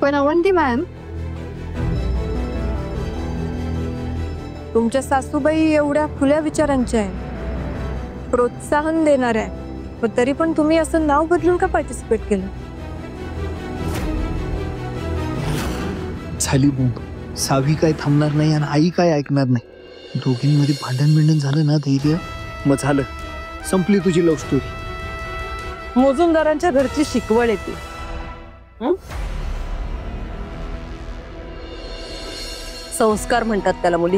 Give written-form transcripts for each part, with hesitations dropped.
पण अवंती मॅम, तुमच्या सासूबाई एवढ्या खुल्या विचारांच्या आहे, प्रोत्साहन देणार आहे, पण तरी पण तुम्ही असं नाव बदलून का पार्टिसिपेट केलं? झाली बोंब. सावी काय थांबणार नाही आणि आई काय ऐकणार नाही. दोघींमध्ये भांडण झालं ना धैर्य, मग झालं, संपली तुझी लव्ह स्टोरी. मोजुमदारांच्या घरची शिकवण येते. संस्कार म्हणतात त्याला मुली.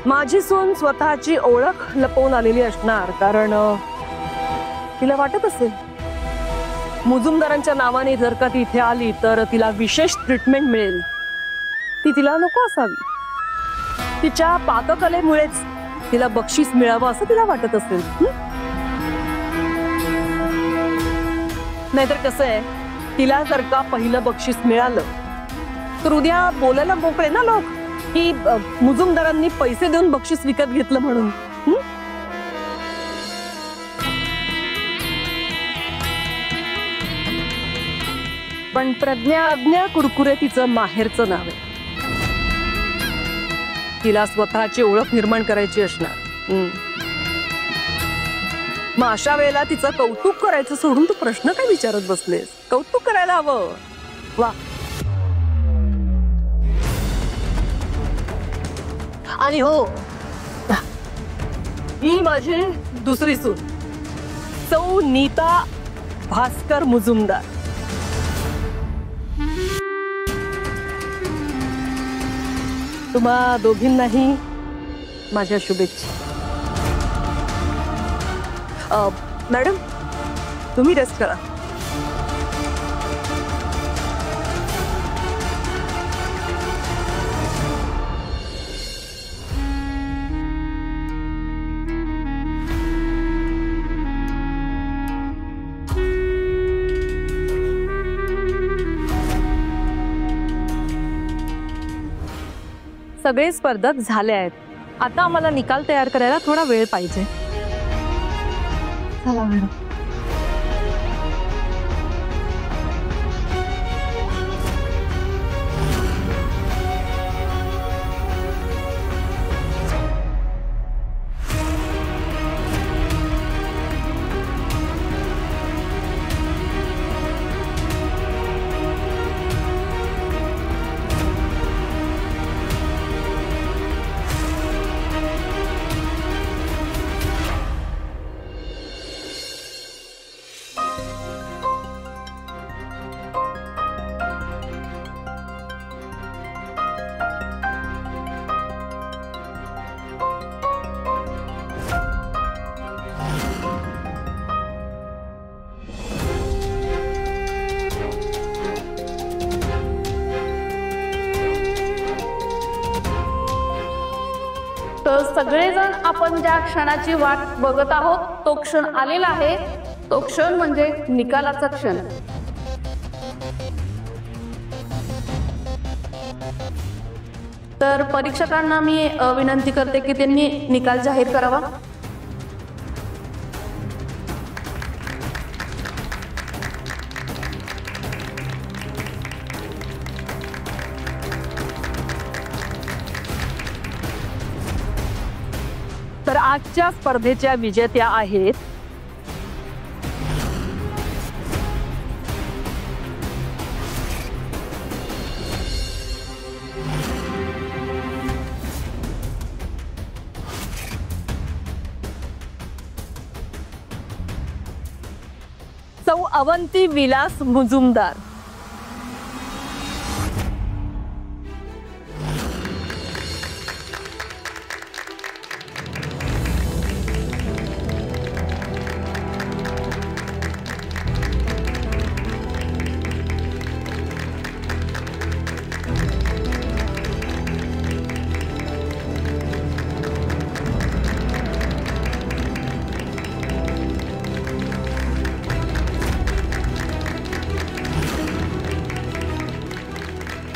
माझी सून स्वतःची ओळख लपवून आलेली असणार, कारण तिला वाटत असेल मुजुमदारांच्या नावाने जर का ती इथे आली तर तिला विशेष ट्रीटमेंट मिळेल. ती तिला नको असावी. तिच्या पाककलेमुळेच तिला बक्षीस मिळावं असं तिला वाटत असेल. नाहीतर कसं आहे, तिला जर का पहिलं बक्षीस मिळालं तर उद्या बोलायला मोकळे ना लोक की मुजुमदारांनी पैसे देऊन बक्षीस विकत घेतलं म्हणून. पण प्रज्ञा कुरकुरे तिचं माहेरचं नाव आहे. तिला स्वतःची ओळख निर्माण करायची असणार. मग अशा वेळेला तिचं कौतुक करायचं सोडून तू प्रश्न काय विचारत बसलेस? कौतुक करायला हवं. वा. आणि हो, ही माझी दुसरी सून सौ नीता भास्कर मुजुमदार. तुम्हा दोघींनाही माझ्या शुभेच्छा. मॅडम, तुम्ही रेस्ट करा. सगळे स्पर्धक झाले आहेत. आता आम्हाला निकाल तयार करायला थोडा वेळ पाहिजे. चला मॅडम. तर सगळेजण आपण ज्या क्षणाची वाट बघत आहोत तो क्षण आलेला आहे. तो क्षण म्हणजे निकालाचा क्षण. तर परीक्षकांना मी विनंती करते की त्यांनी निकाल जाहीर करावा. तर आजच्या स्पर्धेच्या विजेत्या आहेत सौ अवंती विलास मुजुमदार.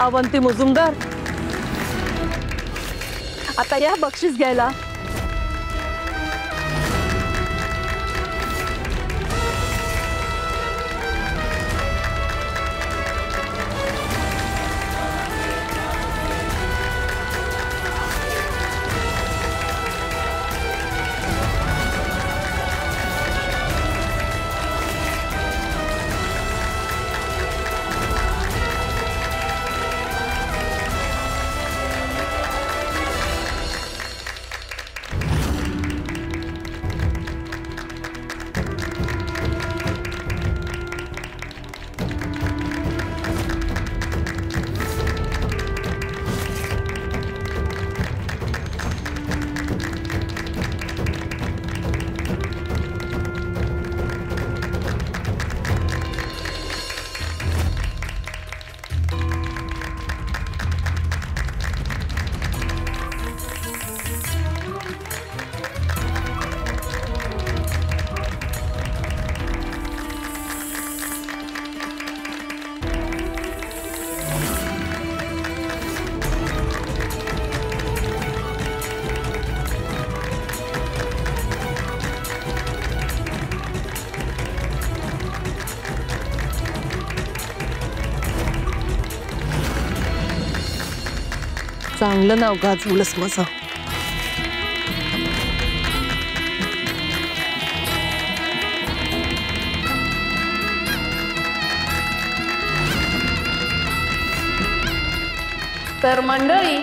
अवंती मुजुमदार, आता या बक्षीस घ्यायला. चांगलं नाव गाजवलंस माझं. तर मंडळी,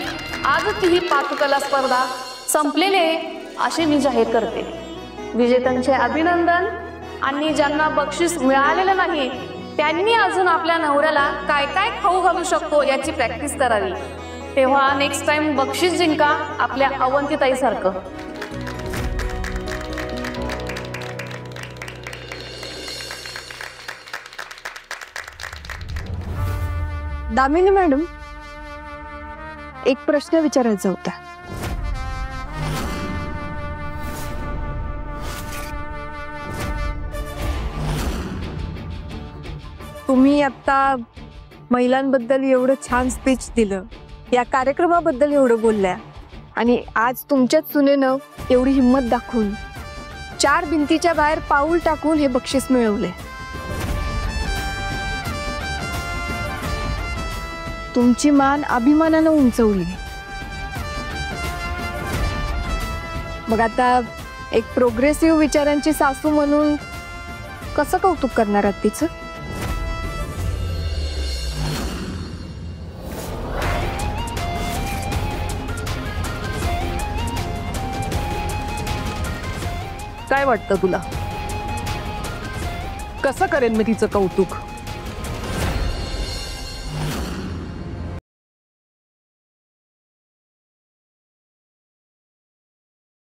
आजची ही पाककला स्पर्धा संपलेली आहे असे मी जाहीर करते. विजेत्यांचे अभिनंदन. आणि ज्यांना बक्षीस मिळालेलं नाही त्यांनी अजून आपल्या नवऱ्याला काय काय खाऊ घालू शकतो याची प्रॅक्टिस करावी. तेव्हा नेक्स्ट टाइम बक्षीस जिंका आपल्या अवंतीताई सारखं. दामिनी मॅडम, एक प्रश्न विचारायचा होता. तुम्ही आता महिलांबद्दल एवढं छान स्पीच दिलं, या कार्यक्रमाबद्दल एवढं बोलल्या, आणि आज तुमच्याच सुनेनं एवढी हिंमत दाखवून 4 भिंतीच्या बाहेर पाऊल टाकून हे बक्षीस मिळवले. तुमची मान अभिमानानं उंचवली. मग आता एक प्रोग्रेसिव्ह विचारांची सासू म्हणून कसं कौतुक करणार आहात तिचं? काय वाटतं तुला? कसं करेन मी तिचं कौतुक?